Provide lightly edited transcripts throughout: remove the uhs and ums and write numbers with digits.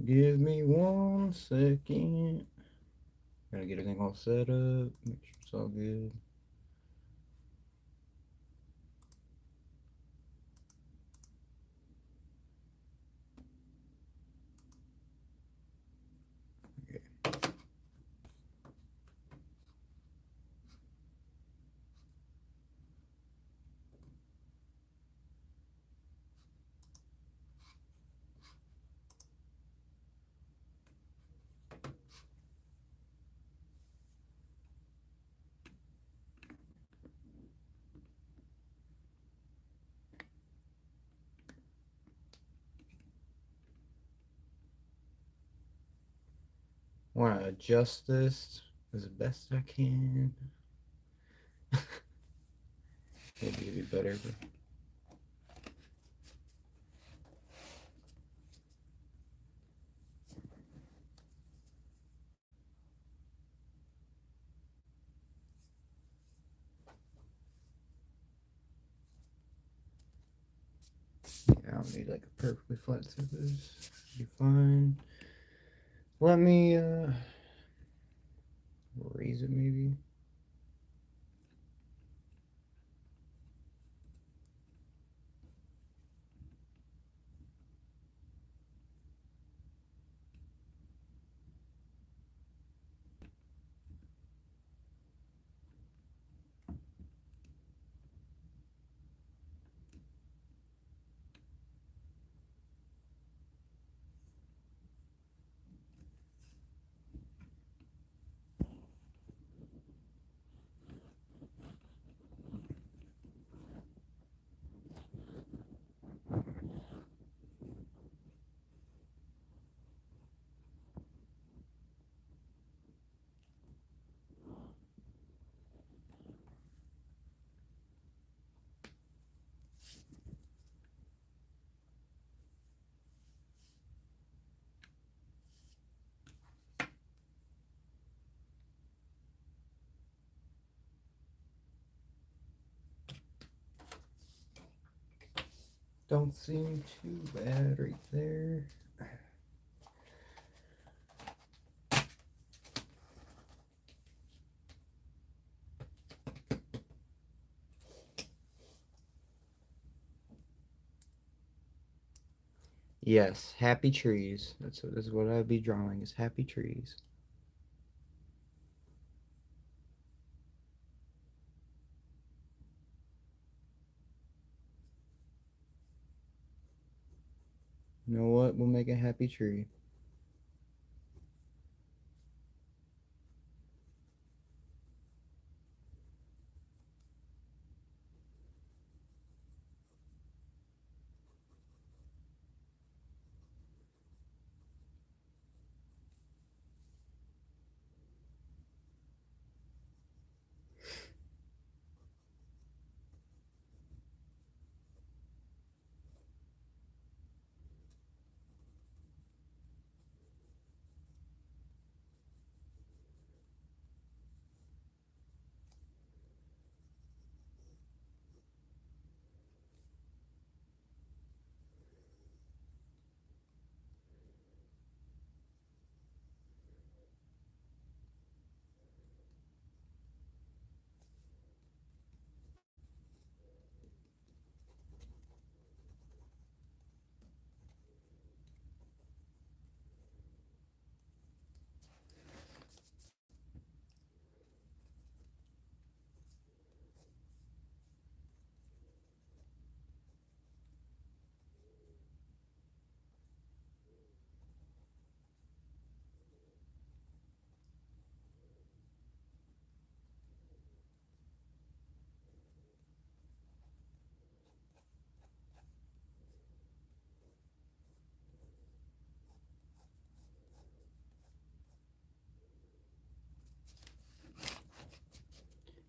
Give me 1 second. Gotta get everything all set up. Make sure it's all good. Okay. Want to adjust this as best I can. Maybe it'd be better. But... Yeah, I don't need like a perfectly flat surface. Be fine. Let me raise it maybe. Don't seem too bad right there. Yes, happy trees. That's what I'd be drawing is happy trees. You know what? We'll make a happy tree.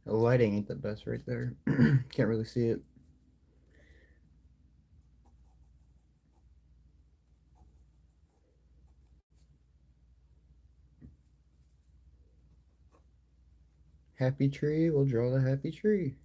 The lighting ain't the best right there. Can't really see it. Happy tree. We'll draw the happy tree.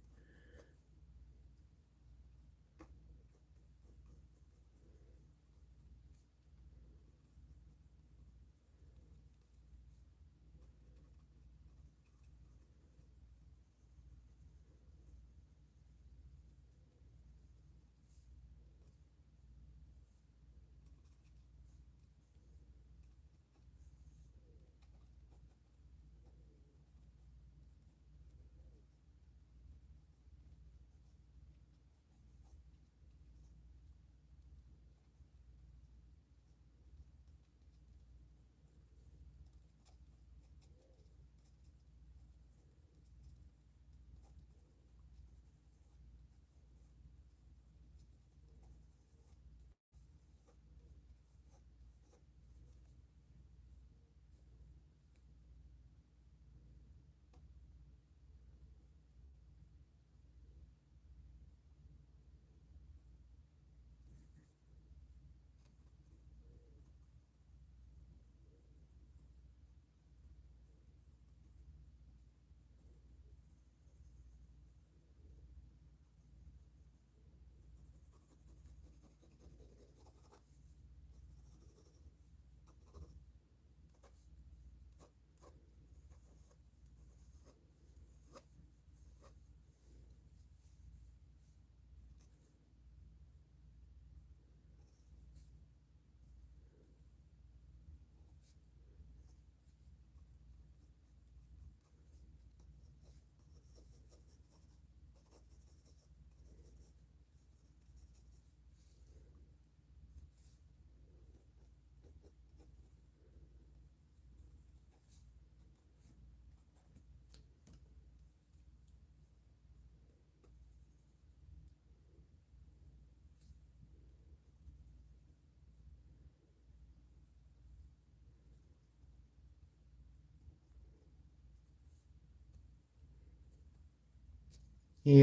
He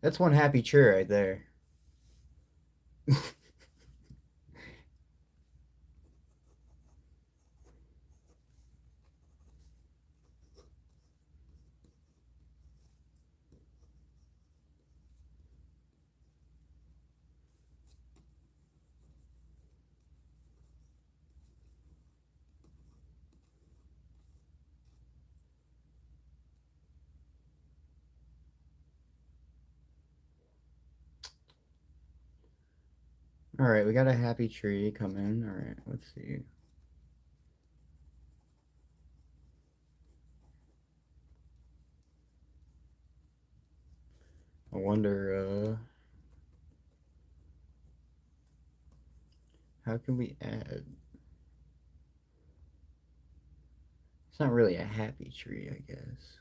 that's one happy tree right there. All right, we got a happy tree coming. All right, let's see. I wonder how can we add? It's not really a happy tree, I guess.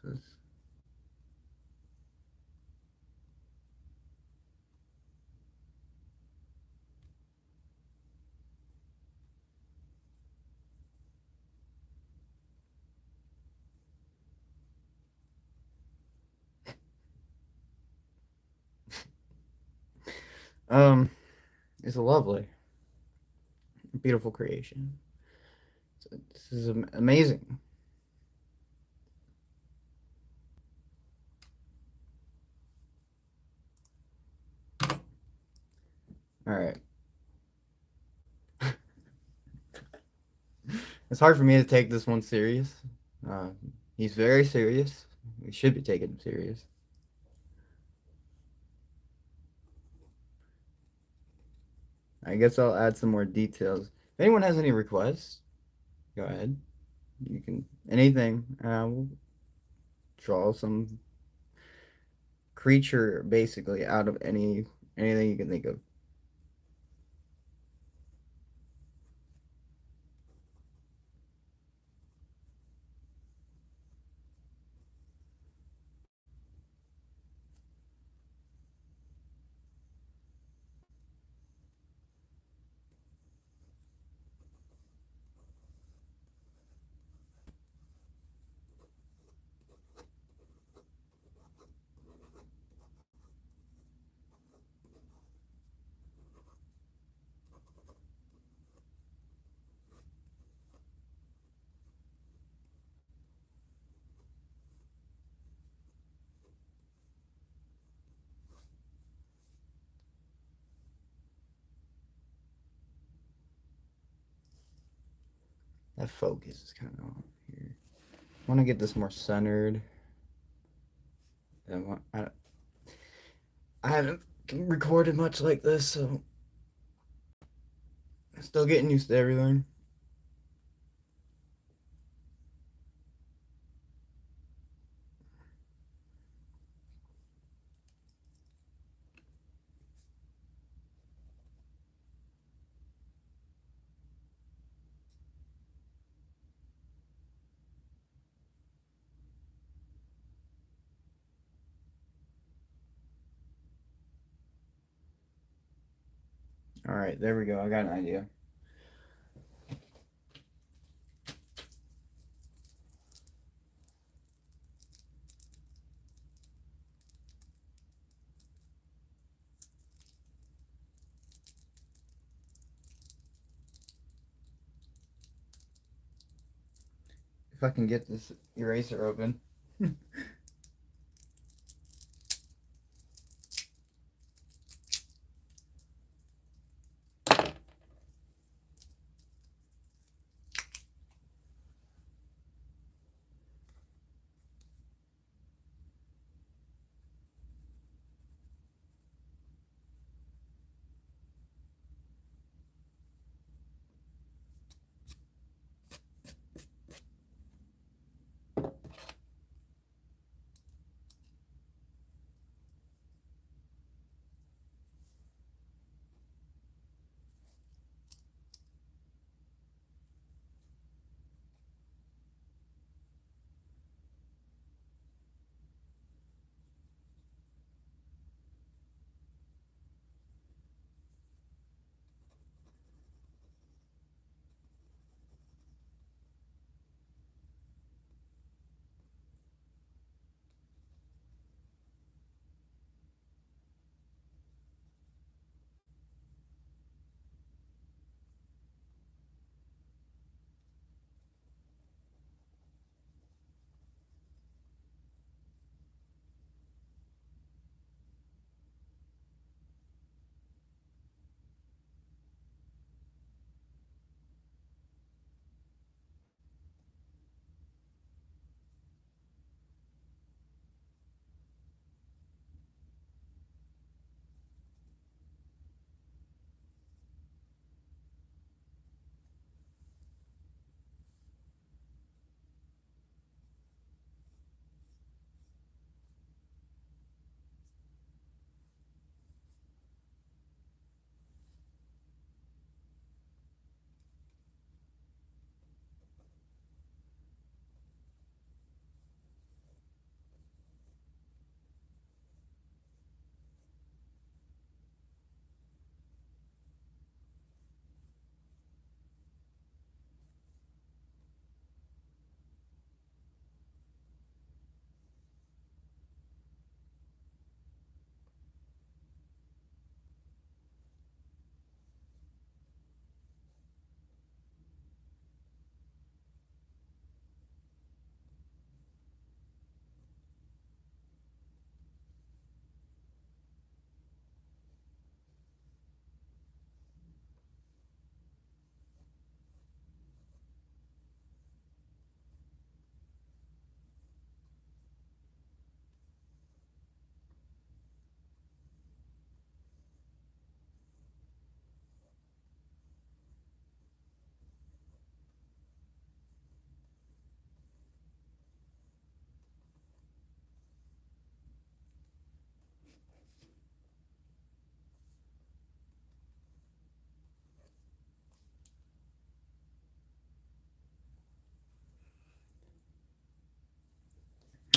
Um, it's a lovely, beautiful creation. So this is amazing. All right. It's hard for me to take this one serious. Uh, he's very serious. We should be taking him serious. I guess I'll add some more details. If anyone has any requests, go ahead. You can anything. We'll draw some creature basically out of anything you can think of. That focus is kind of off here. I want to get this more centered. I haven't recorded much like this, so I'm still getting used to everything. All right, there we go. I got an idea. If I can get this eraser open.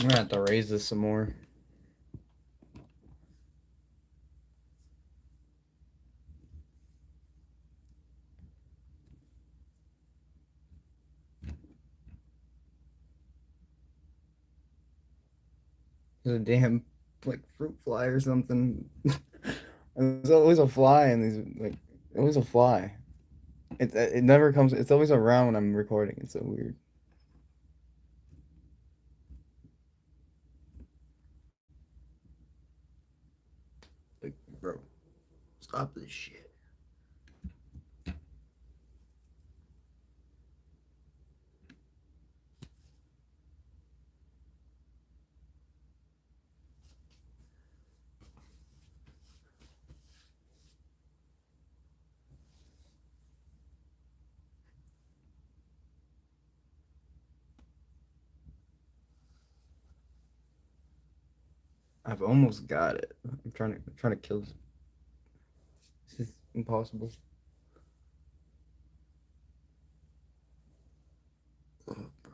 I'm gonna have to raise this some more. There's a damn like fruit fly or something. There's always a fly in these like always a fly. It never comes. It's always around when I'm recording. It's so weird. Like, bro, stop this shit. I've almost got it. I'm trying to kill this. This is impossible. Oh, bro.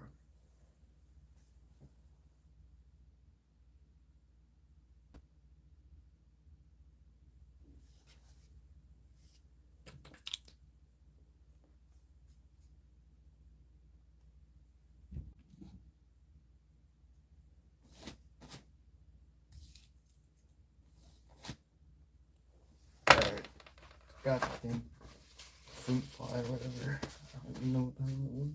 Alright, got the thing. Fruit fly, whatever. I don't even know what the hell it was.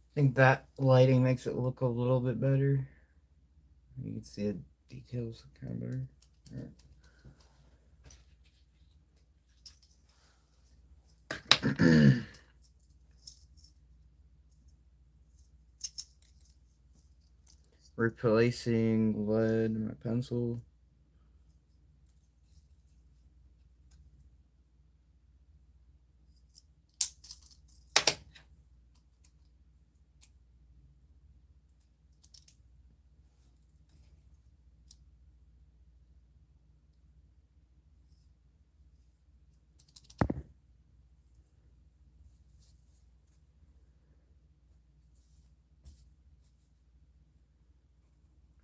I think that lighting makes it look a little bit better. You can see the details kind of better. Alright. Replacing lead in my pencil.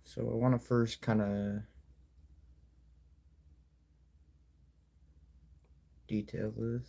So I want to first kind of detail this.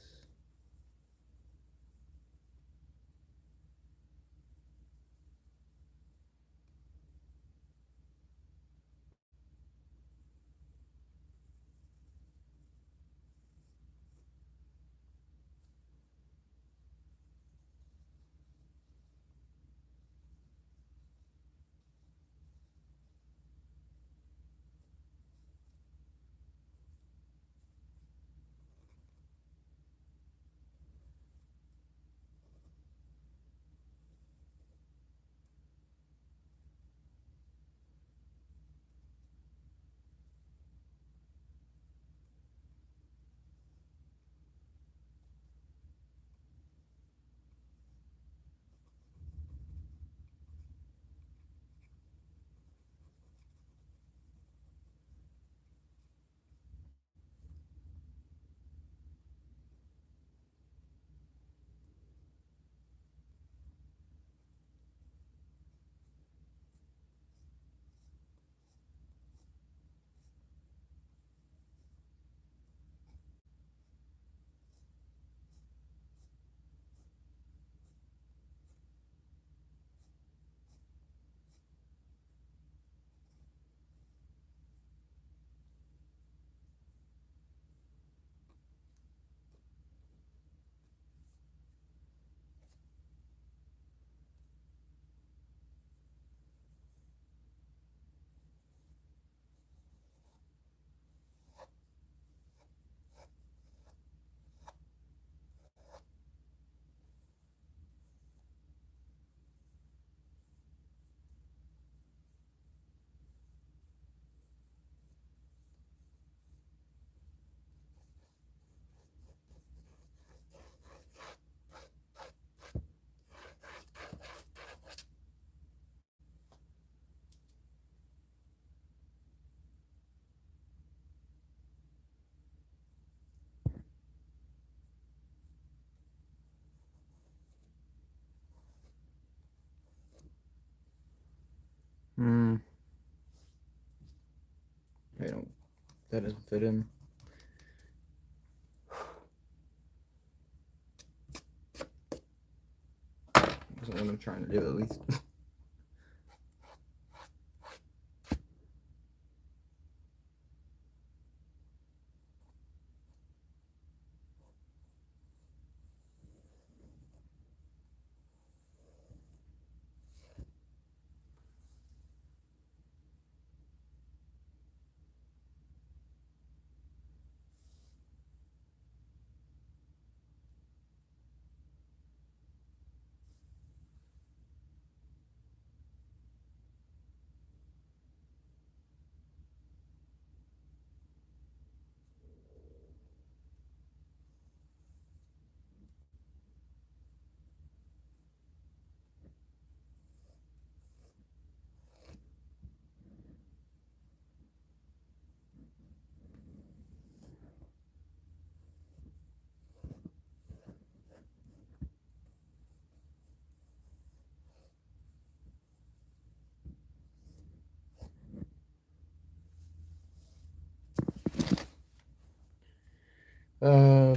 Hmm. I don't. That doesn't fit in. That's what I'm trying to do at least.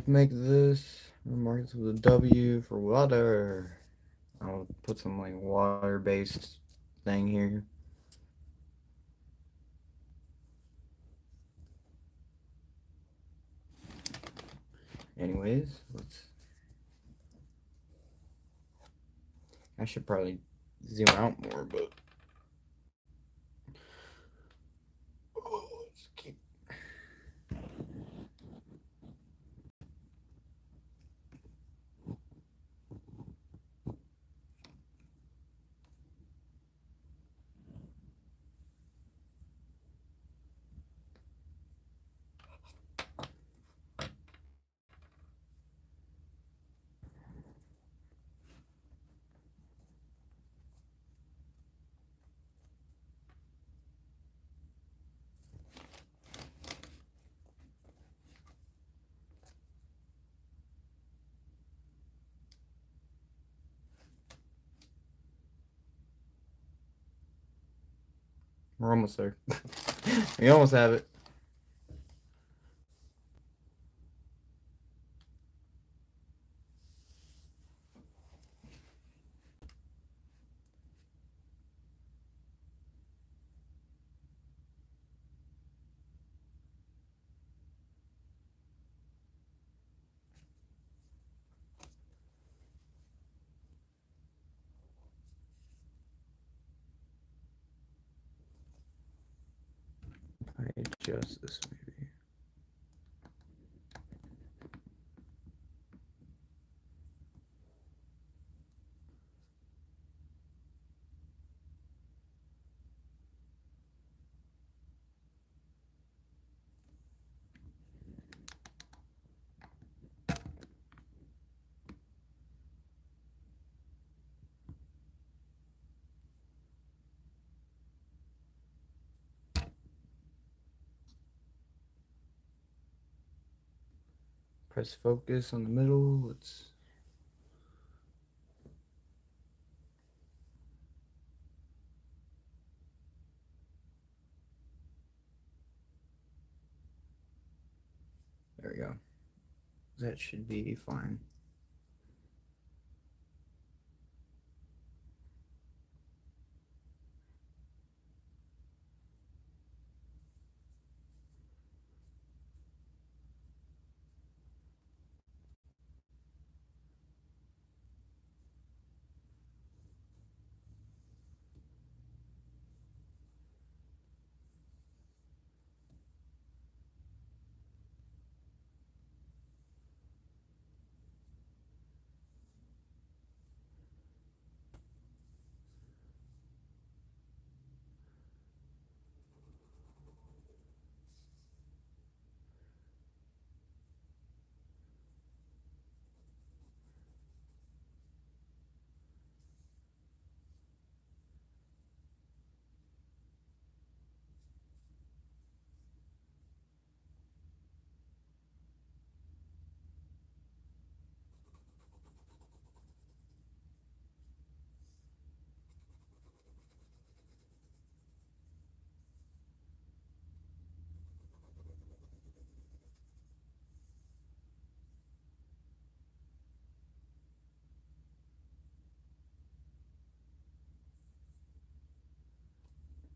Make this. Mark this with a W for water. I'll put some like water-based thing here. Anyways, let's. I should probably zoom out more, but. Oh, let's keep. We're almost there. We almost have it. adjust this maybe. Press focus on the middle. Let's. There we go. That should be fine.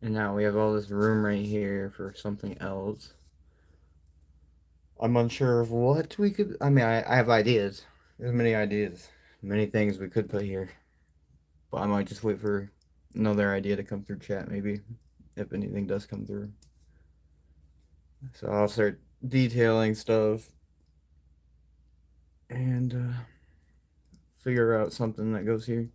And now we have all this room right here for something else. I'm unsure of what we could. I mean, I have ideas. There's many ideas, many things we could put here. But I might just wait for another idea to come through chat, maybe, if anything does come through. So I'll start detailing stuff and figure out something that goes here.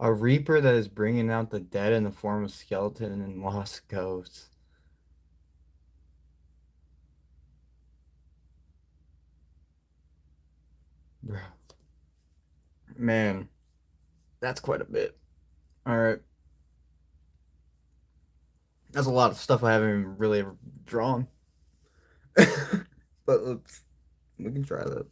A reaper that is bringing out the dead in the form of skeleton and lost ghosts. Bro. Man, that's quite a bit. All right. That's a lot of stuff I haven't even really ever drawn. But we can try that.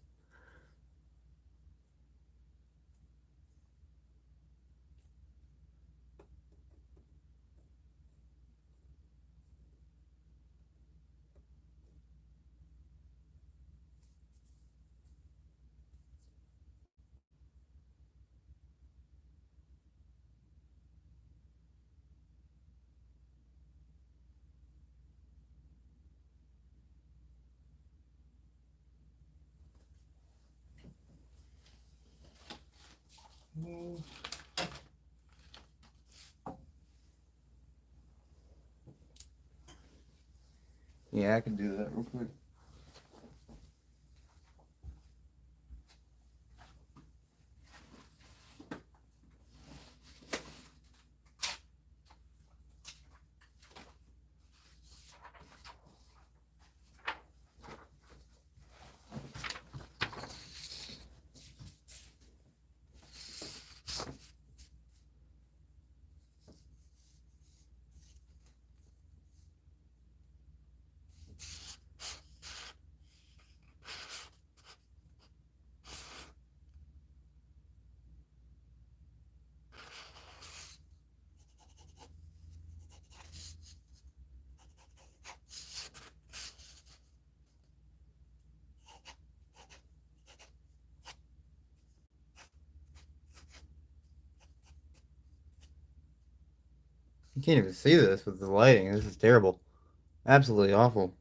Yeah, I can do that real quick. You can't even see this with the lighting. This is terrible. Absolutely awful.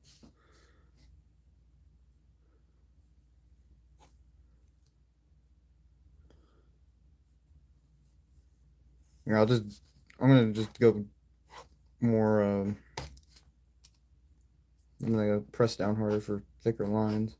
Here, I'm gonna just go more, I'm gonna go press down harder for thicker lines.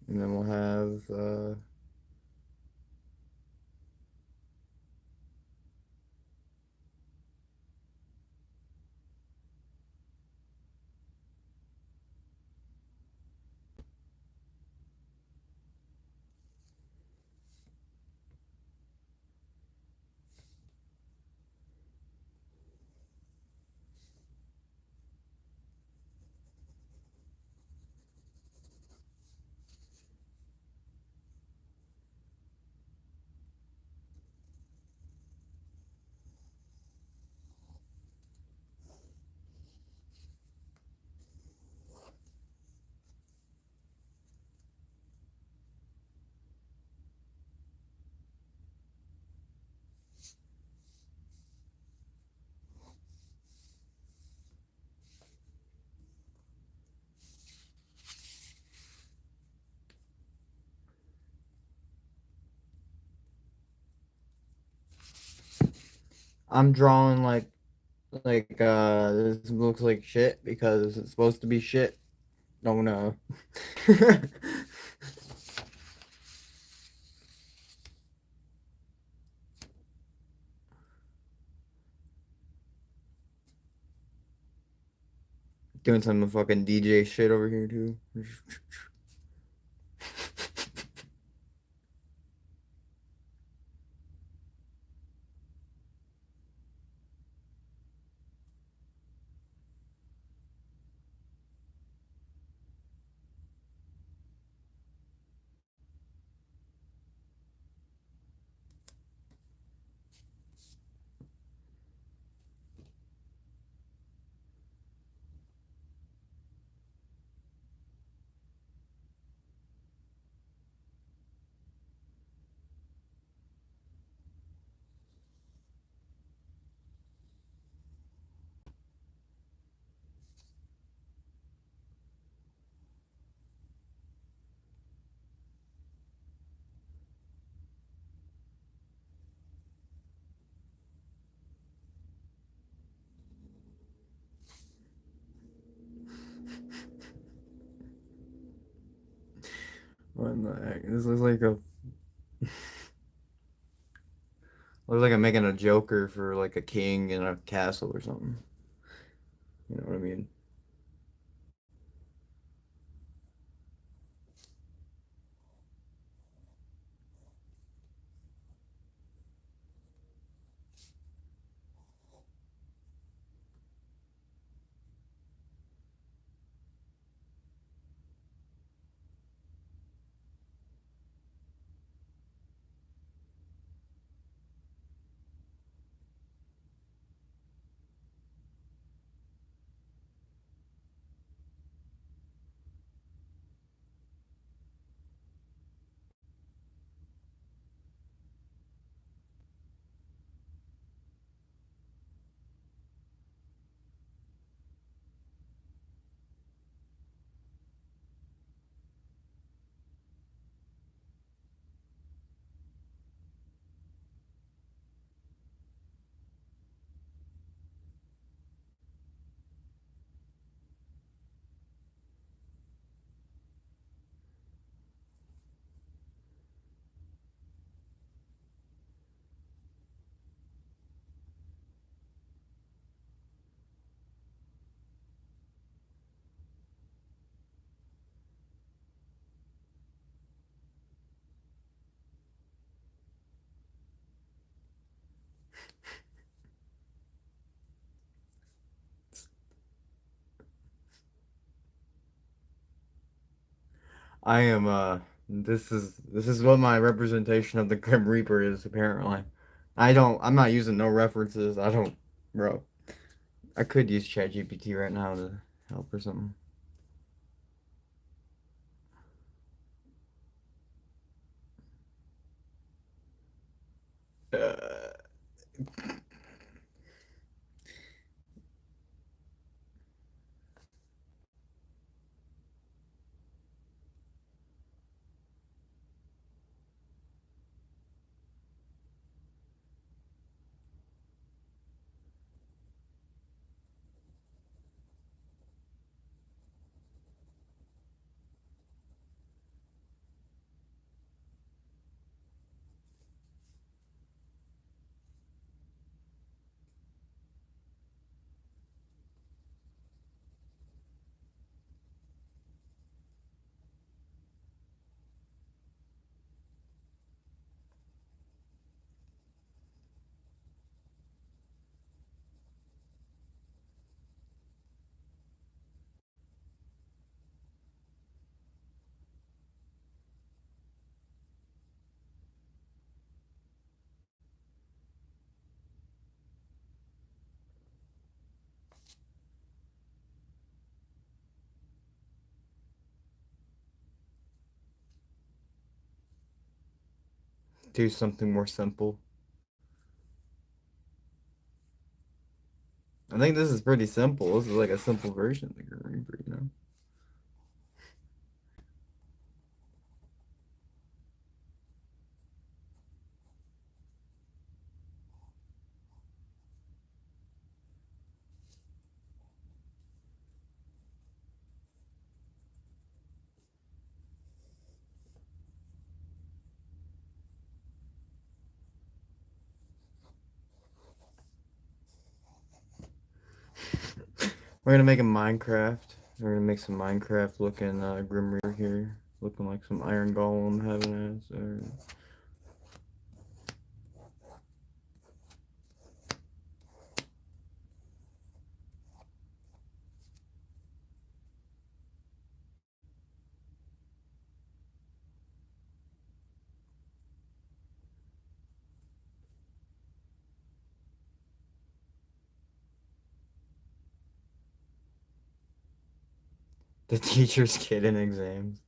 And then we'll have, I'm drawing this looks like shit because it's supposed to be shit. Don't know. Doing some fucking DJ shit over here too. What in the heck? This looks like a looks like I'm making a Joker for like a king in a castle or something. You know what I mean? I am this is what my representation of the Grim Reaper is apparently. I'm not using no references. I don't bro. I could use ChatGPT right now to help or something. Uh, do something more simple. I think this is pretty simple. This is like a simple version of the Grim Reaper, you know? We're gonna make a Minecraft. We're gonna make some Minecraft looking Grim Reaper here, looking like some Iron Golem having ass. Or... The teacher's kid in exams.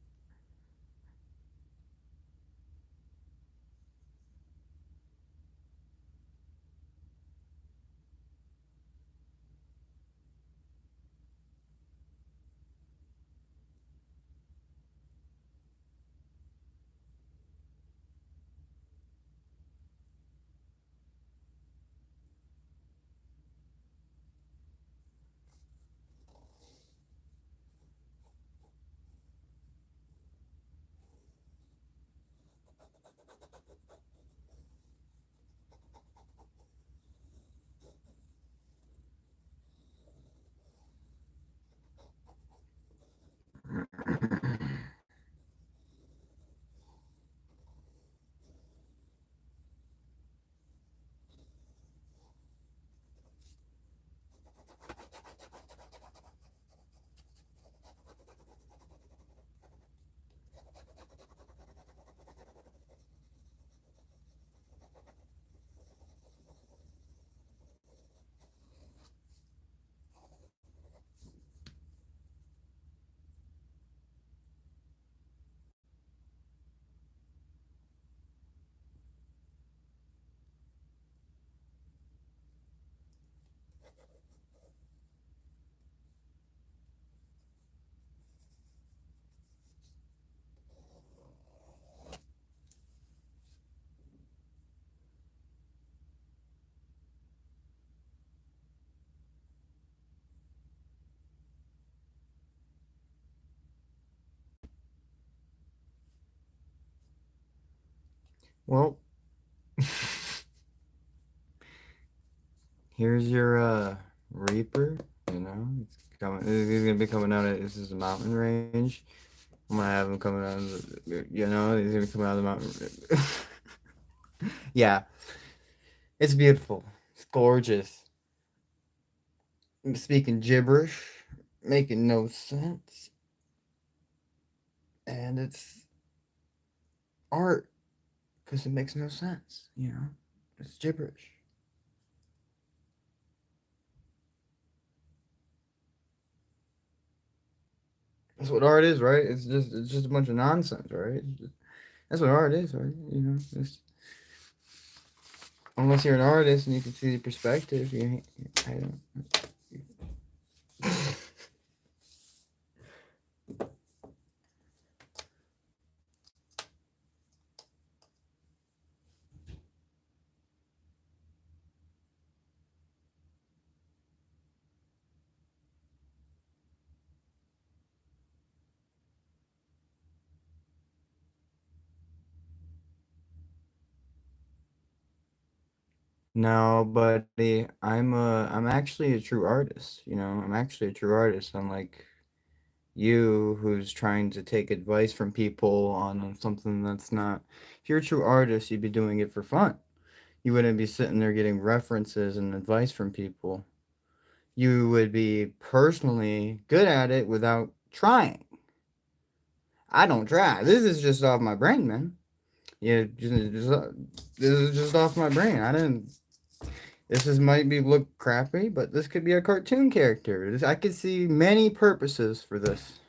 Well, here's your Reaper. You know, it's coming. He's gonna be coming out. This is a mountain range. I'm gonna have him coming out of you know, he's gonna be coming out of the mountain. Yeah, it's beautiful. It's gorgeous. I'm speaking gibberish, making no sense. and it's art because it makes no sense, you know? It's gibberish. That's what art is, right? It's just a bunch of nonsense, right? That's what art is, right? You know, it's, unless you're an artist and you can see the perspective, I don't. No, buddy, I'm actually a true artist. You know, I'm actually a true artist. Unlike you, who's trying to take advice from people on something that's not. If you're a true artist, you'd be doing it for fun. You wouldn't be sitting there getting references and advice from people. You would be personally good at it without trying. I don't try. This is just off my brain, man. Yeah, this is just off my brain. I didn't. This is might be look crappy, but this could be a cartoon character. I could see many purposes for this.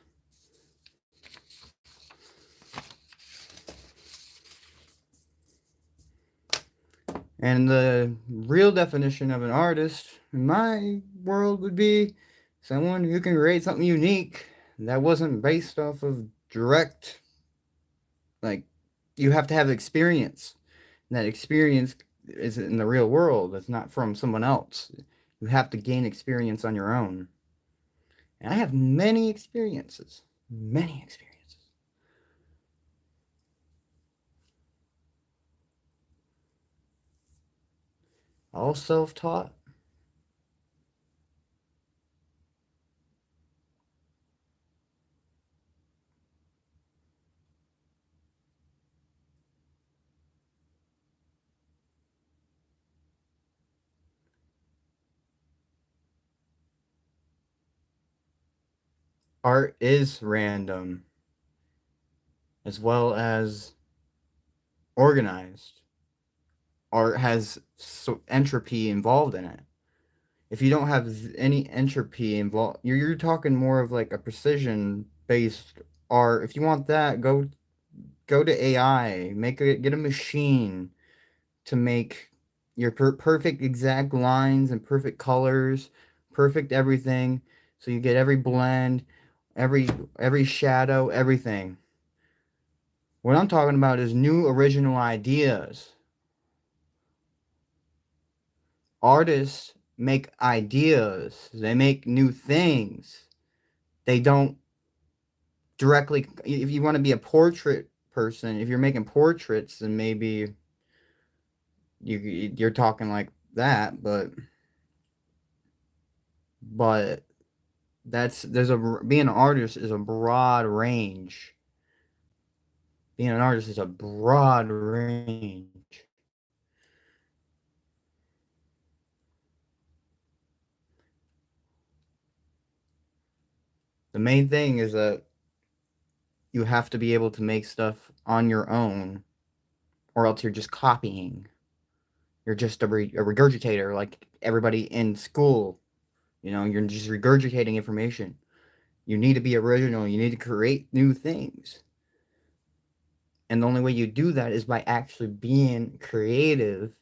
And the real definition of an artist in my world would be someone who can create something unique that wasn't based off of direct, like, you have to have experience. And that experience is in the real world, it's not from someone else. You have to gain experience on your own. And I have many experiences, many experiences. All self taught. Art is random as well as organized. Art has entropy involved in it. If you don't have any entropy involved, you're talking more of like a precision based art. If you want that, go to AI, get a machine to make your perfect exact lines and perfect colors, perfect everything, so you get every blend, every every shadow, everything. What I'm talking about is new original ideas. Artists make ideas, they make new things. They don't directly, if you want to be a portrait person, if you're making portraits, then maybe you're talking like that, but being an artist is a broad range. Being an artist is a broad range. The main thing is that you have to be able to make stuff on your own, or else you're just copying. You're just a regurgitator, like everybody in school. You know, you're just regurgitating information. You need to be original. You need to create new things. And the only way you do that is by actually being creative.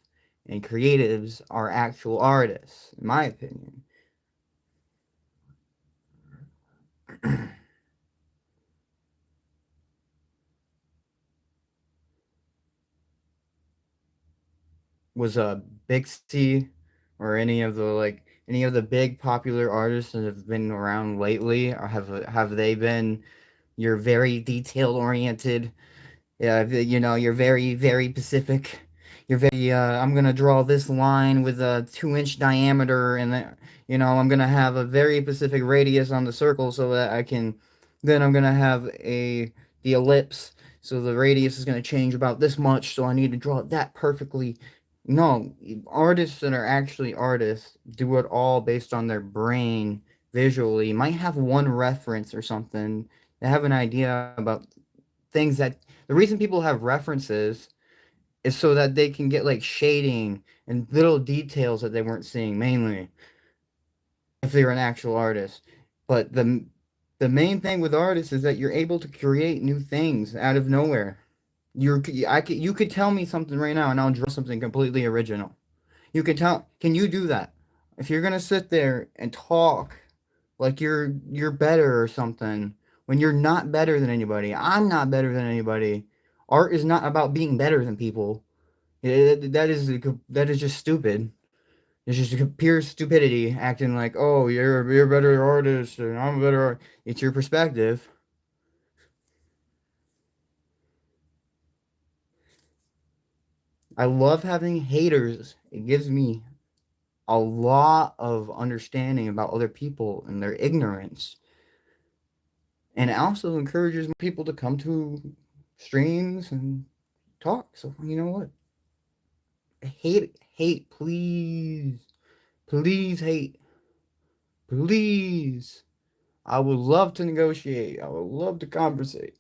And creatives are actual artists, in my opinion. Was Bixie or any of the big popular artists that have been around lately, or have they been your very detail oriented? Yeah, you know, you're very, very specific. You're very, I'm gonna draw this line with a 2 inch diameter, and then, you know, I'm gonna have a very specific radius on the circle so that I can, then I'm gonna have the ellipse, so the radius is gonna change about this much, so I need to draw it that perfectly. No, artists that are actually artists do it all based on their brain visually. Might have one reference or something. They have an idea about things that the reason people have references is so that they can get like shading and little details that they weren't seeing mainly if they were an actual artist. But the main thing with artists is that you're able to create new things out of nowhere. You could tell me something right now and I'll draw something completely original. You could tell, can you do that? If you're gonna sit there and talk like you're better or something when you're not better than anybody, I'm not better than anybody. Art is not about being better than people. That is just stupid. It's just a pure stupidity acting like, oh, you're a better artist and I'm a better art. It's your perspective. I love having haters. It gives me a lot of understanding about other people and their ignorance. And it also encourages people to come to streams and talk. So, you know what? Hate, please. Please hate. Please. I would love to negotiate. I would love to conversate.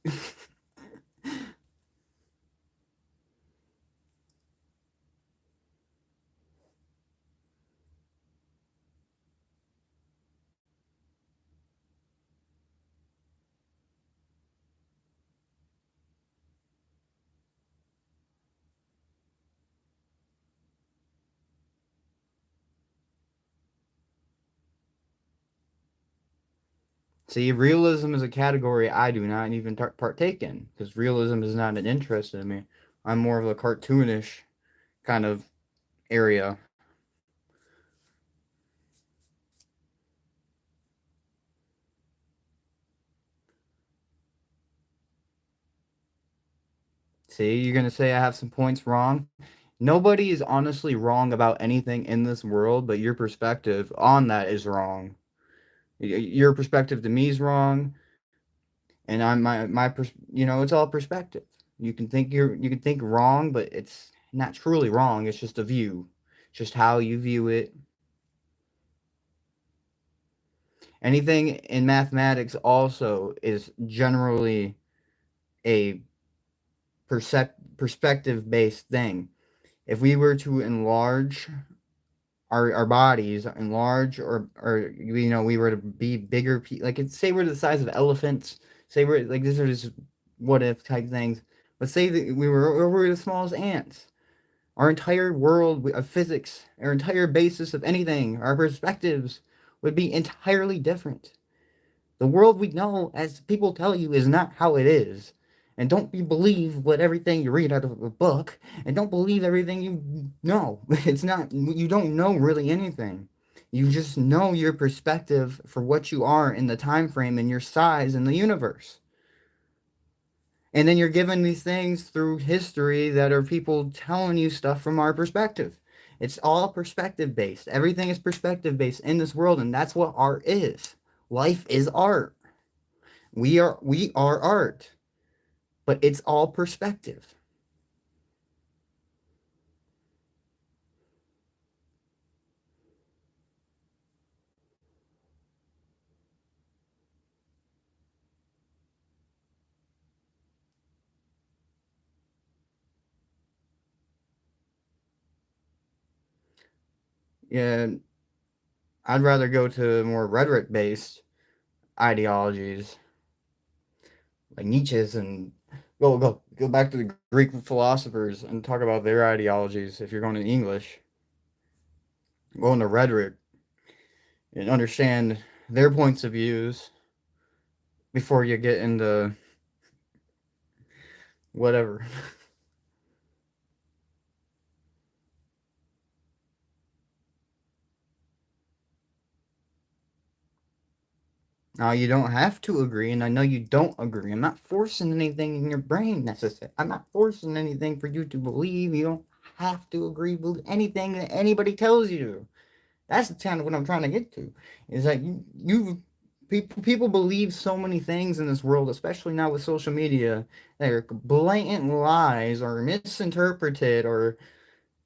See, realism is a category I do not even partake in because realism is not an interest in me. I'm more of a cartoonish kind of area. See, you're going to say I have some points wrong. Nobody is honestly wrong about anything in this world, but your perspective on that is wrong. Your perspective to me is wrong, and I'm you know, it's all perspective. You can think wrong, but it's not truly wrong. It's just a view. It's just how you view it. Anything in mathematics also is generally a perspective based thing. If we were to enlarge our bodies, enlarge or you know we were to be bigger, like say we're the size of elephants, say we're like these are just what if type things. But say that we were the smallest ants. Our entire world of physics, our entire basis of anything, our perspectives would be entirely different. The world we know, as people tell you, is not how it is. And don't be believe what everything you read out of a book, and don't believe everything you know. It's not you don't know really anything. You just know your perspective for what you are in the time frame and your size in the universe. And then you're given these things through history that are people telling you stuff from our perspective. It's all perspective based. Everything is perspective based in this world, and that's what art is. Life is art. We are art, but it's all perspective. Yeah, I'd rather go to more rhetoric based ideologies like Nietzsche's and go back to the Greek philosophers and talk about their ideologies. If you're going to English, go into rhetoric and understand their points of views before you get into whatever. Now, you don't have to agree, and I know you don't agree. I'm not forcing anything in your brain necessarily. I'm not forcing anything for you to believe. You don't have to agree with anything that anybody tells you. That's kind of what I'm trying to get to. Is that people believe so many things in this world, especially now with social media, that are blatant lies or misinterpreted or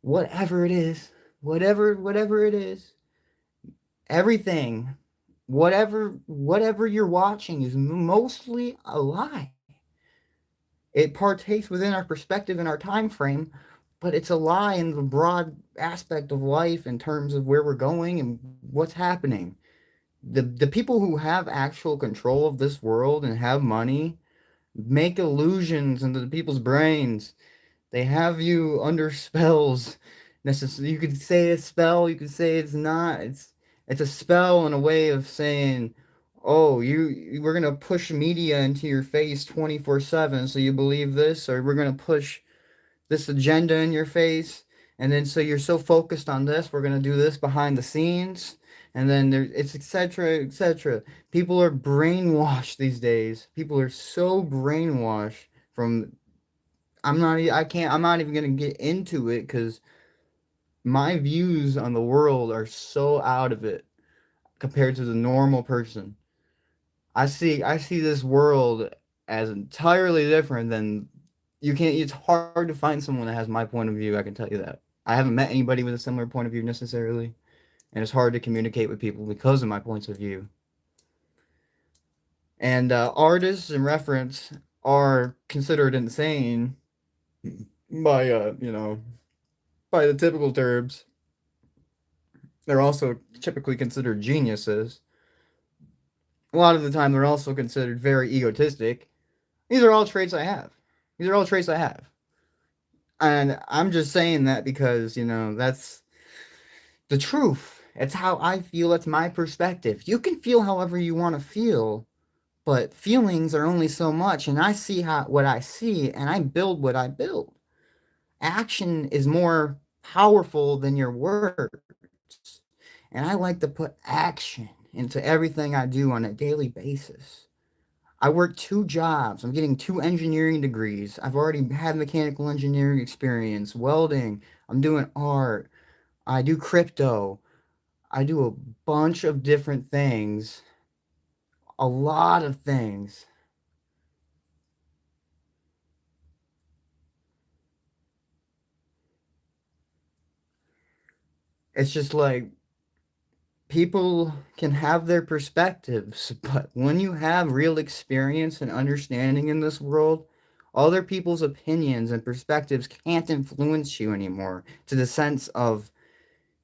whatever it is, whatever it is, everything, whatever you're watching is mostly a lie. It partakes within our perspective and our time frame, but it's a lie in the broad aspect of life in terms of where we're going and what's happening. The people who have actual control of this world and have money make illusions into the people's brains. They have you under spells. You could say it's spell, you could say it's not. It's a spell in a way of saying, "Oh, we're gonna push media into your face 24/7, so you believe this, or we're gonna push this agenda in your face, and then so you're so focused on this, we're gonna do this behind the scenes." And then it's etc. etc. People are brainwashed these days. People are so brainwashed from I'm not even gonna get into it because my views on the world are so out of it compared to the normal person. I see this world as entirely different than you can't. It's hard to find someone that has my point of view. I can tell you that. I haven't met anybody with a similar point of view necessarily, and it's hard to communicate with people because of my points of view. And artists and reference are considered insane by by the typical terms. They're also typically considered geniuses. A lot of the time, they're also considered very egotistic. These are all traits I have. These are all traits I have. And I'm just saying that because, that's the truth. It's how I feel. It's my perspective. You can feel however you want to feel, but feelings are only so much. And I see what I see, and I build what I build. Action is more powerful than your words. And I like to put action into everything I do on a daily basis. I work two jobs. I'm getting two engineering degrees. I've already had mechanical engineering experience, welding. I'm doing art. I do crypto. I do a bunch of different things, a lot of things. It's just like people can have their perspectives, but when you have real experience and understanding in this world, other people's opinions and perspectives can't influence you anymore to the sense of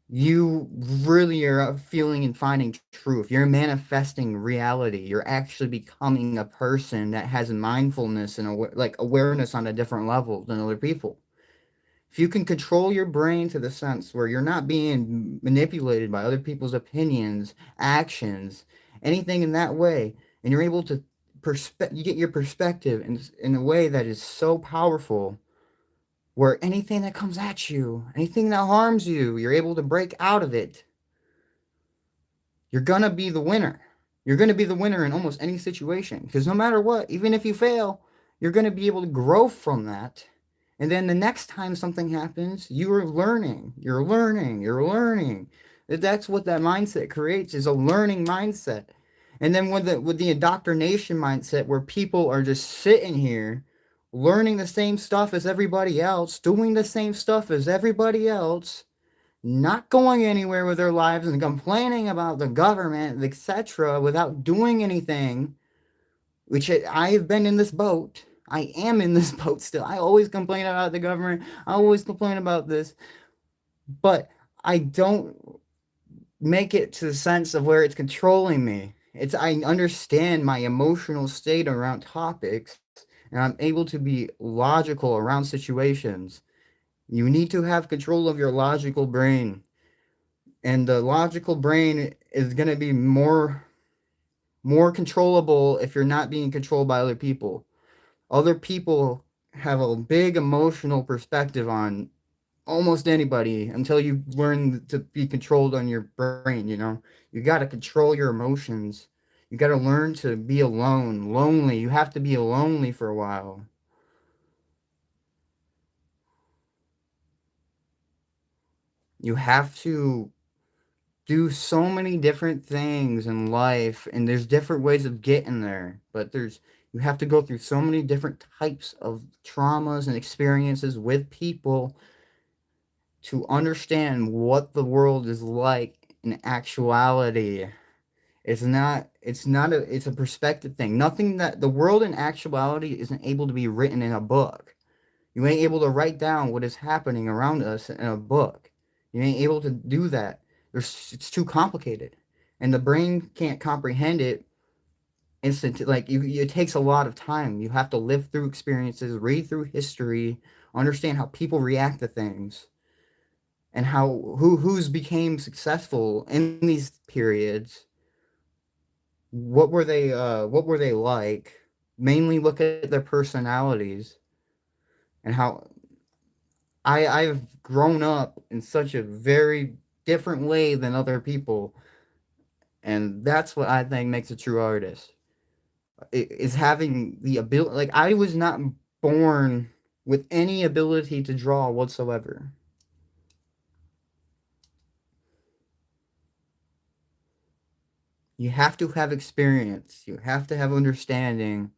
you really are feeling and finding truth. You're manifesting reality. You're actually becoming a person that has mindfulness and like awareness on a different level than other people. If you can control your brain to the sense where you're not being manipulated by other people's opinions, actions, anything in that way, and you're able to you get your perspective in a way that is so powerful where anything that comes at you, anything that harms you, you're able to break out of it. You're gonna be the winner. You're gonna be the winner in almost any situation because no matter what, even if you fail, you're gonna be able to grow from that. And then the next time something happens, you are learning. You're learning. You're learning. That's what that mindset creates is a learning mindset. And then with the indoctrination mindset where people are just sitting here learning the same stuff as everybody else, doing the same stuff as everybody else, not going anywhere with their lives and complaining about the government, etc., without doing anything, which I have been in this boat. I am in this boat still. I always complain about the government. I always complain about this, but I don't make it to the sense of where it's controlling me. It's I understand my emotional state around topics, and I'm able to be logical around situations. You need to have control of your logical brain, and the logical brain is going to be more controllable if you're not being controlled by other people. Other people have a big emotional perspective on almost anybody until you learn to be controlled on your brain. You got to control your emotions. You got to learn to be alone, lonely. You have to be lonely for a while. You have to do so many different things in life, and there's different ways of getting there, but you have to go through so many different types of traumas and experiences with people to understand what the world is like in actuality. It's a perspective thing. Nothing that the world in actuality isn't able to be written in a book. You ain't able to write down what is happening around us in a book. You ain't able to do that. It's too complicated. And the brain can't comprehend it like it takes a lot of time. You have to live through experiences, read through history, understand how people react to things and how who's became successful in these periods. What were they like? Mainly look at their personalities and how I've grown up in such a very different way than other people, and that's what I think makes a true artist. Is having the ability. Like I was not born with any ability to draw whatsoever. You have to have experience. You have to have understanding,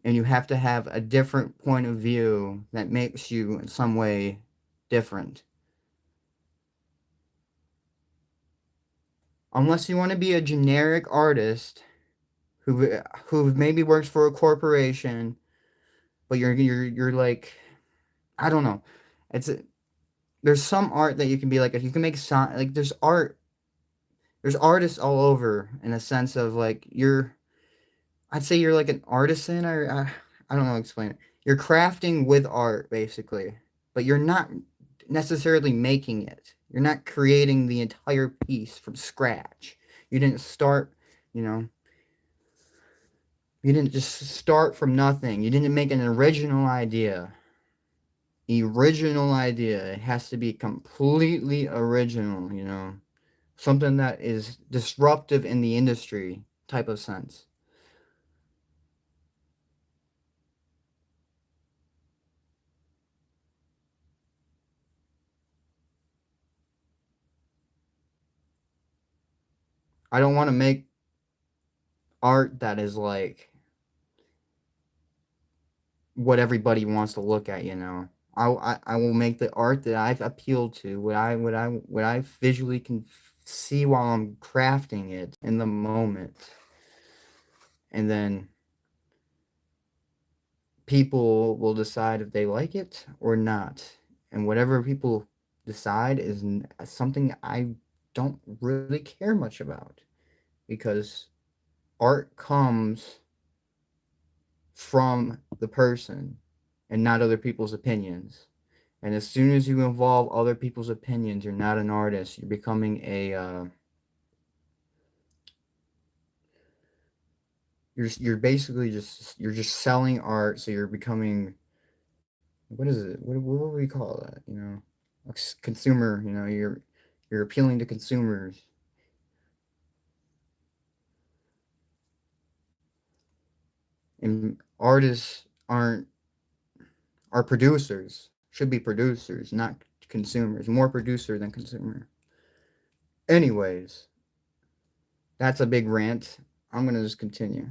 and you have to have a different point of view that makes you in some way different. Unless you want to be a generic artist who maybe works for a corporation, but you're like I don't know. It's there's some art that you can be like if you can make sound like there's artists all over in a sense of like I'd say you're like an artisan or I don't know how to explain it. You're crafting with art basically, but you're not necessarily making it. You're not creating the entire piece from scratch. You didn't start, you know, you didn't just start from nothing. You didn't make an original idea. Original idea. It has to be completely original, you know. Something that is disruptive in the industry type of sense. I don't want to make art that is like what everybody wants to look at, you know. I will make the art that I've appealed to, what I visually can see while I'm crafting it in the moment. And then people will decide if they like it or not. And whatever people decide is something I don't really care much about because art comes from the person and not other people's opinions. And as soon as you involve other people's opinions, you're not an artist. You're becoming you're basically you're just selling art. So you're becoming what is it? What would we call that? You know, a consumer. You know, you're appealing to consumers. And artists are producers. Should be producers, not consumers. More producer than consumer. Anyways, that's a big rant. I'm gonna just continue.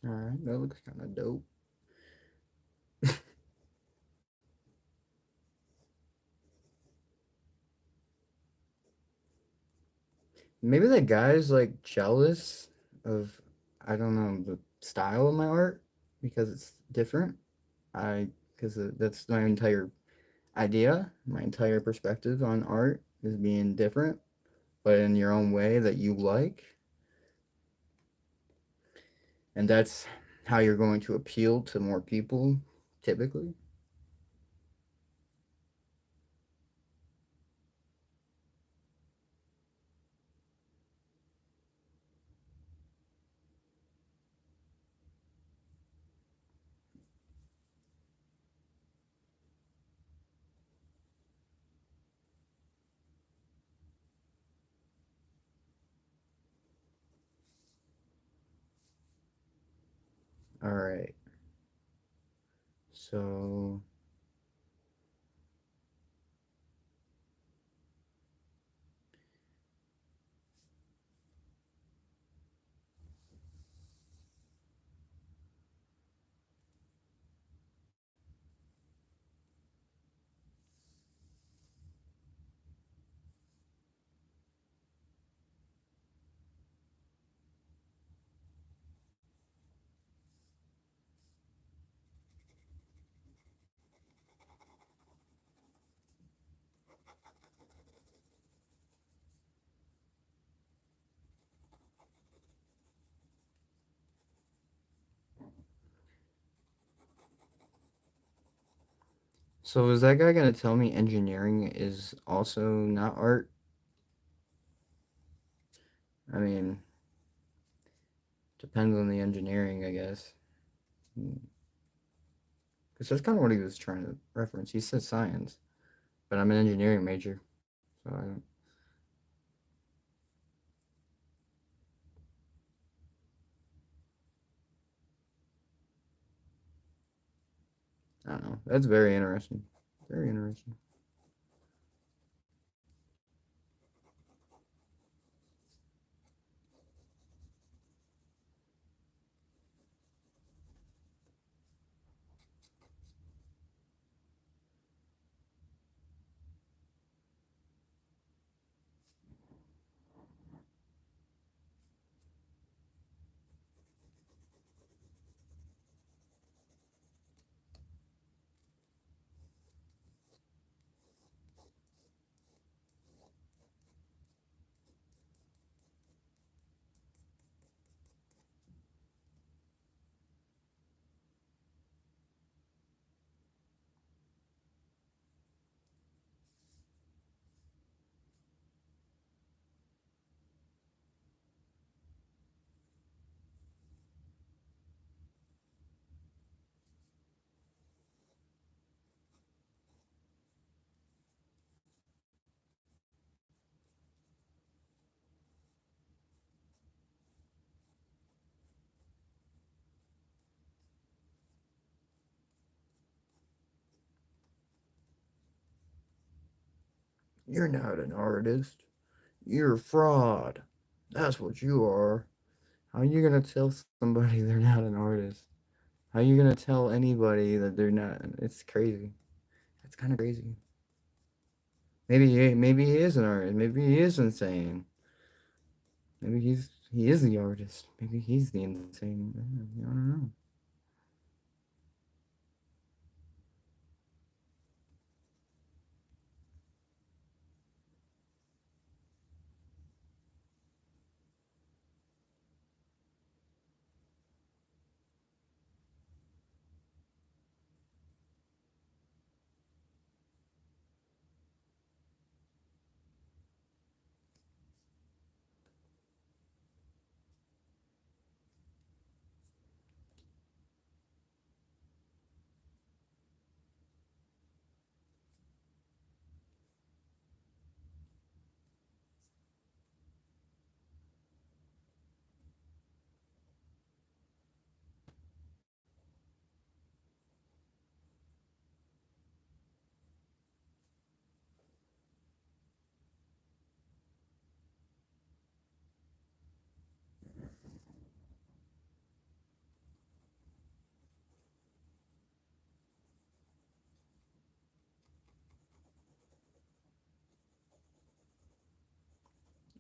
All right, that looks kind of dope. maybe the guy's like jealous of, I don't know, the style of my art because it's different. I because that's my entire idea, my entire perspective on art is being different, but in your own way that you like, and that's how you're going to appeal to more people, typically. All right. So, so is that guy gonna tell me engineering is also not art? I mean, depends on the engineering, I guess. Because that's kind of what he was trying to reference. He said science, but I'm an engineering major, so I don't know. That's very interesting. Very interesting. You're not an artist. You're a fraud. That's what you are. How are you gonna tell somebody they're not an artist? How are you gonna tell anybody that they're not? It's crazy. It's kind of crazy. Maybe he is an artist. Maybe he is insane. Maybe he is the artist. Maybe he's the insane. I don't know.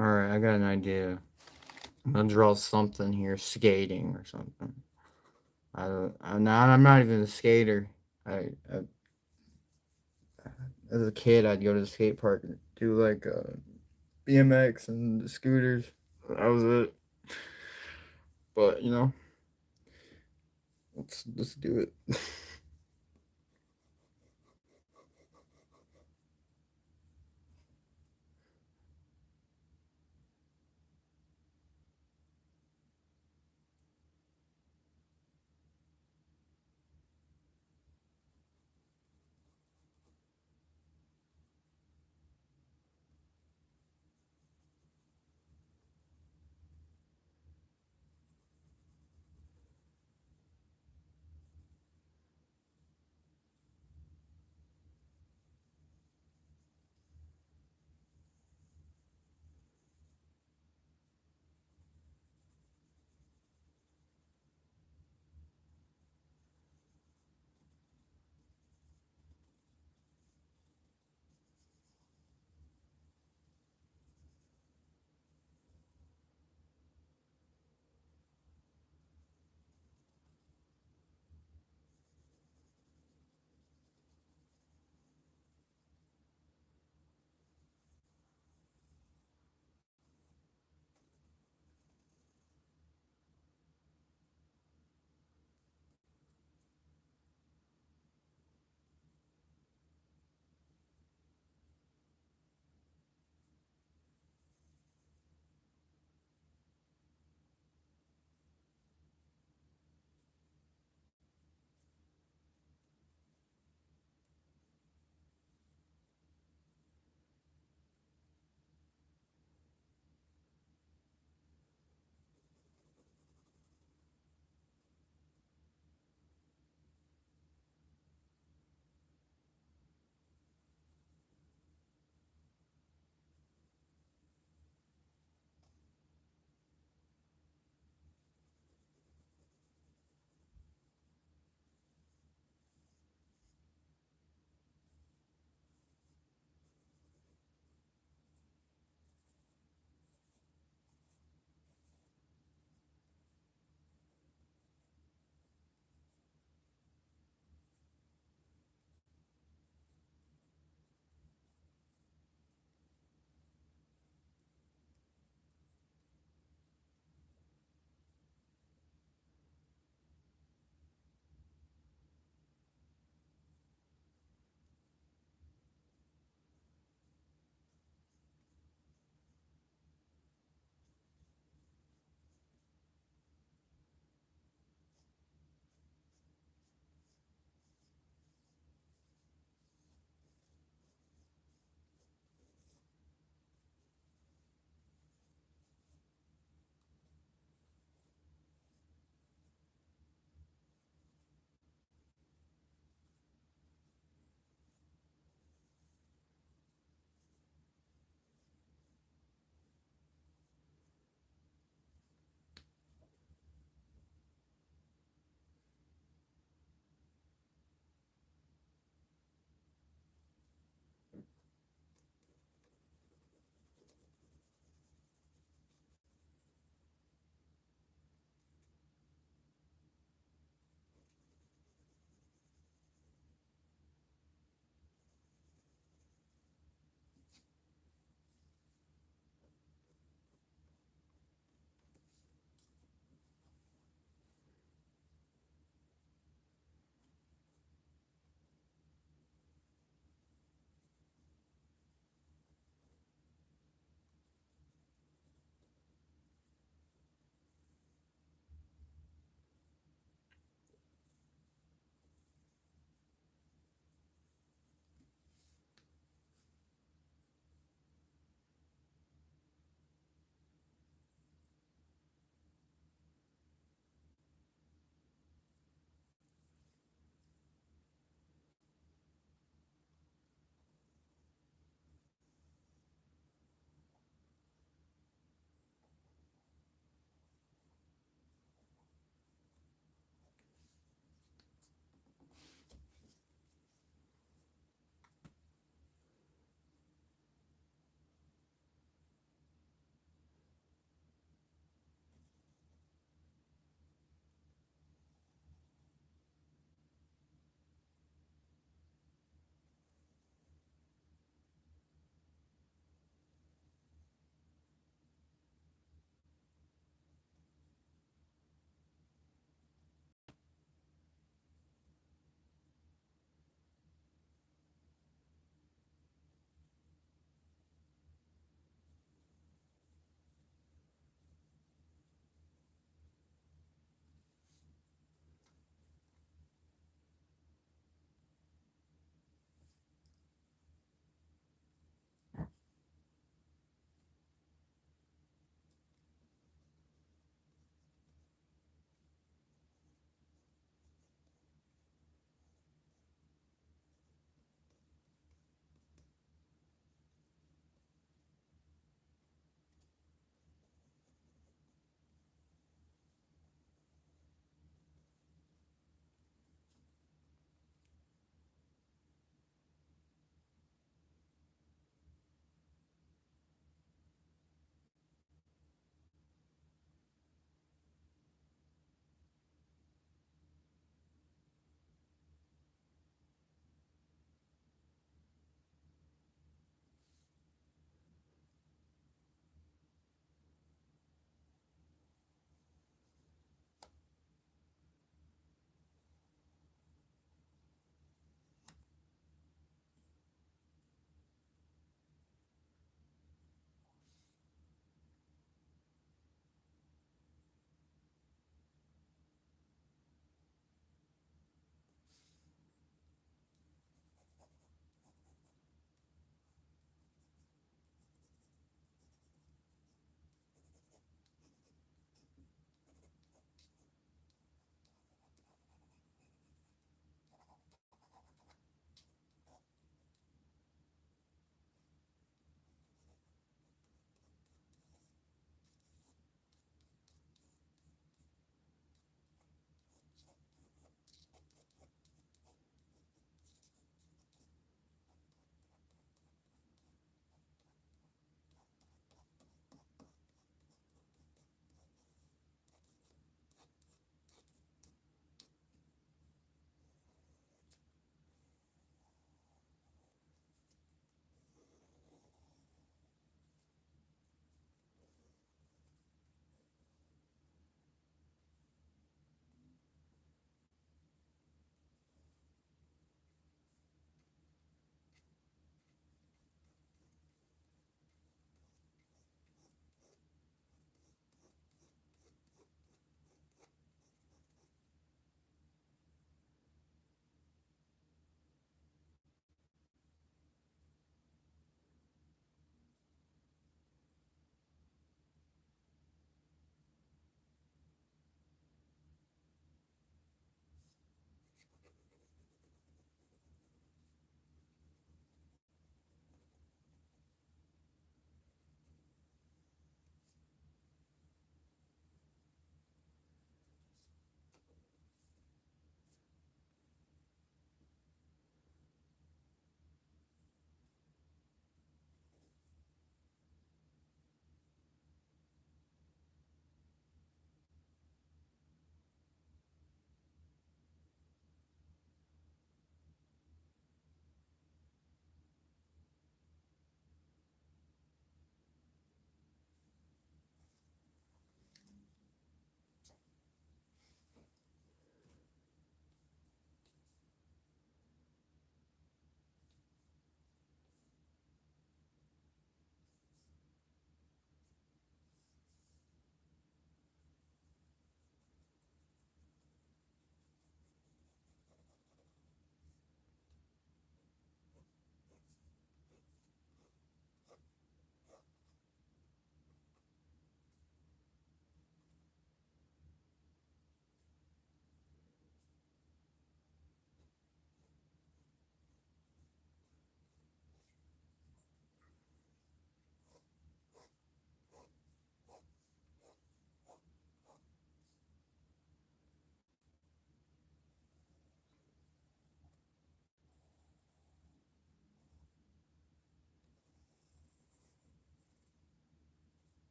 All right, I got an idea. I'm gonna draw something here, skating or something. I don't. I'm not even a skater. I as a kid, I'd go to the skate park and do like BMX and scooters. That was it. But let's do it.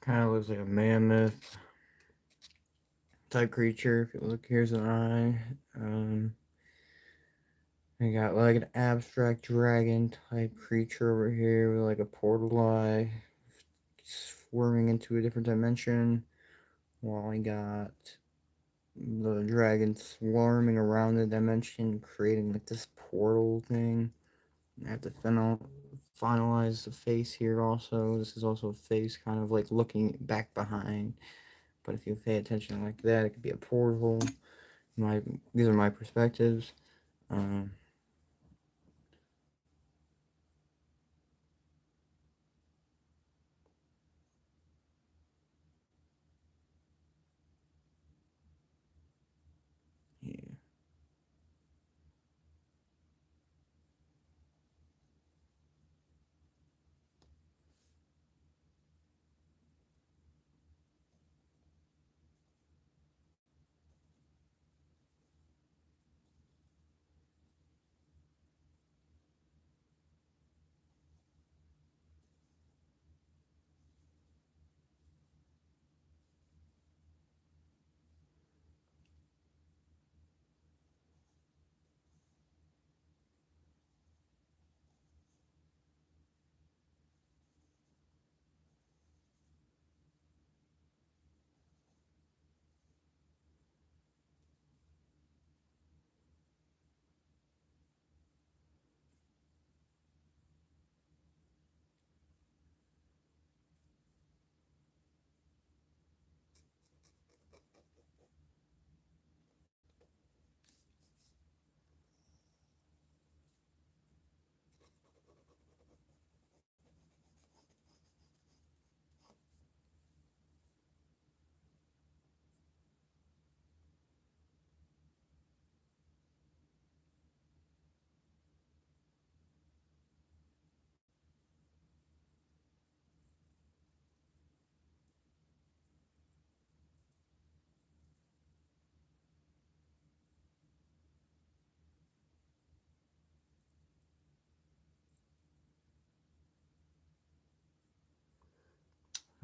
Kind of looks like a mammoth type creature. If you look, here's an eye. I got like an abstract dragon type creature over here with like a portal eye, swarming into a different dimension. While I got the dragon swarming around the dimension, creating like this portal thing. I have to finalize the face here also. This is also a face kind of like looking back behind. But if you pay attention like that, it could be a portal. These are my perspectives. Um, yeah.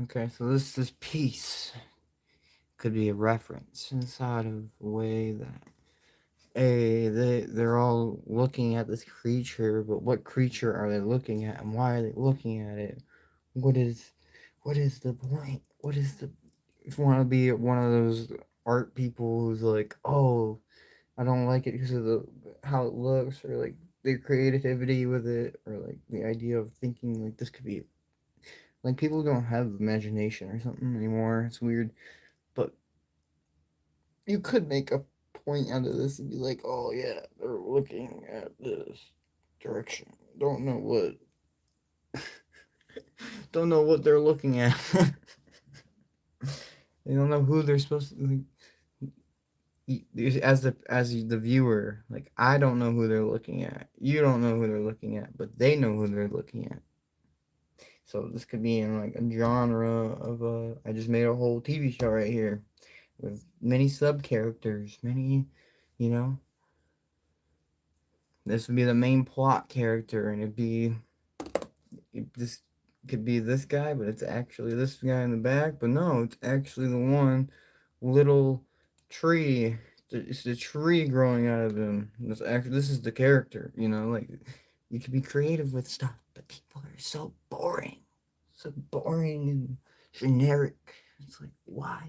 Okay, so this piece could be a reference inside of a way that they're all looking at this creature, but what creature are they looking at, and why are they looking at it? What is what is the point? What is the if you want to be one of those art people who's like, oh, I don't like it because of the how it looks, or like their creativity with it, or like the idea of thinking like this could be like people don't have imagination or something anymore. It's weird, but you could make a point out of this and be like, oh yeah, they're looking at this direction. Don't know what don't know what they're looking at. They don't know who they're supposed to as the viewer, like I don't know who they're looking at. You don't know who they're looking at, but they know who they're looking at. So this could be in like a genre of I just made a whole TV show right here with many sub characters, many, you know, this would be the main plot character, and this could be this guy, but it's actually this guy in the back. But no, it's actually the one little tree. It's the tree growing out of him. This is the character. You know, like you could be creative with stuff, but people are so boring and generic. It's like why?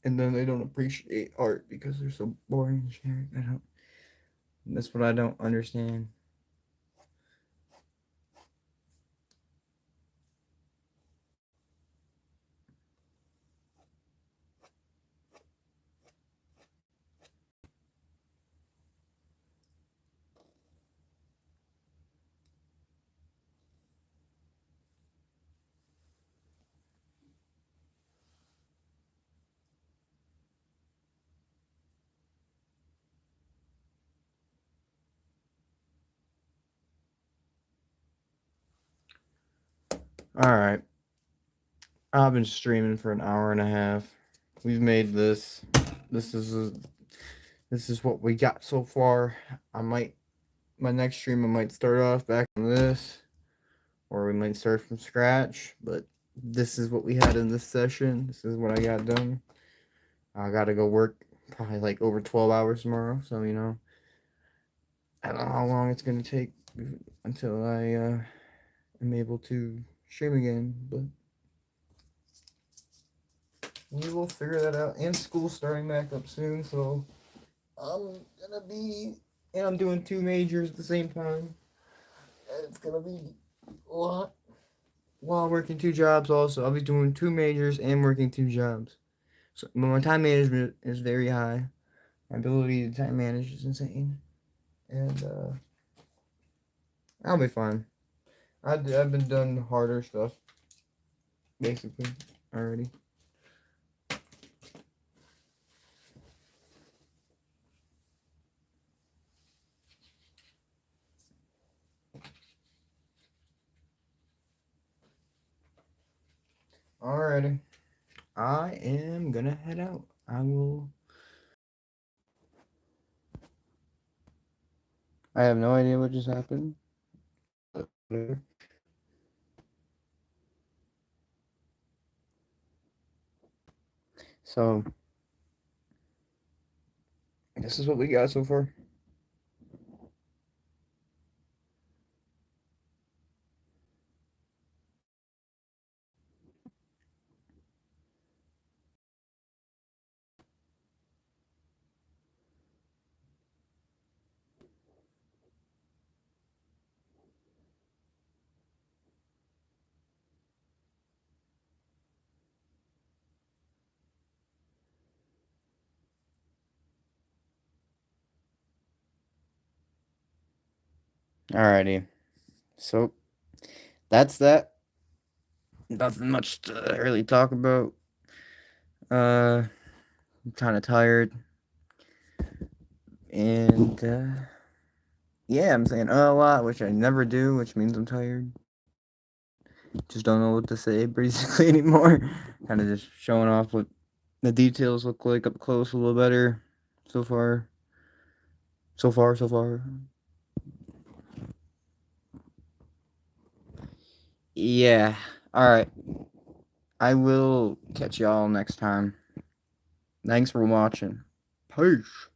And then they don't appreciate art because they're so boring and generic. I don't. That's what I don't understand. All right, I've been streaming for an hour and a half. We've made this. This is this is what we got so far. I might my next stream I might start off back on this, or we might start from scratch. But this is what we had in this session. This is what I got done. I gotta go work probably like over 12 hours tomorrow. So I don't know how long it's gonna take until I am able to stream again, but we will figure that out. And school starting back up soon, so I'm gonna be, and I'm doing two majors at the same time. And it's gonna be a lot while working two jobs. Also, I'll be doing two majors and working two jobs. So my time management is very high. My ability to time manage is insane, and I'll be fine. I've been done harder stuff basically already. Alrighty. I am gonna head out. I will. I have no idea what just happened. So, this is what we got so far. Alrighty. So, that's that. Nothing much to really talk about. I'm kind of tired. And, yeah, I'm saying a lot, which I never do, which means I'm tired. Just don't know what to say basically anymore. Kind of just showing off what the details look like up close a little better so far. So far. Yeah. Alright. I will catch y'all next time. Thanks for watching. Peace.